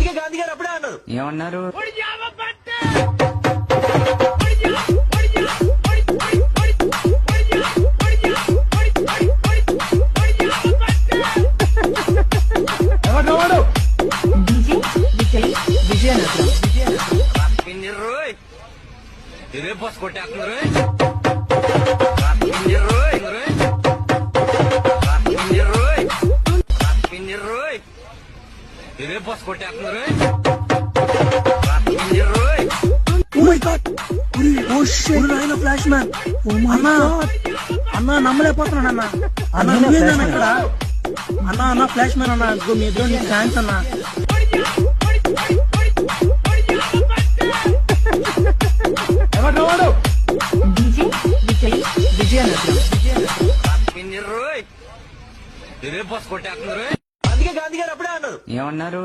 అందుకే గాంధీ గారు అప్పుడే అన్నారు. ఏమన్నారు? ఇదే బస్ కొట్టేస్తున్నారు. ఇదే బస్ కొట్టేస్తున్నారు. ఫ్లాష్ మ్యాన్ అన్నా నమ్మలేకపోతున్నాను అన్న. అన్న నువ్వేనా ఇక్కడ? అన్న ఫ్లాష్ మ్యాన్ అన్న, మీ ఇద్దరు నీకు థ్యాంక్స్ అన్న. ఇదే బస్ కొట్టేస్తున్నారు. అందుకే గాంధీ గారు అప్పుడే అన్నారు. ఏమన్నారు?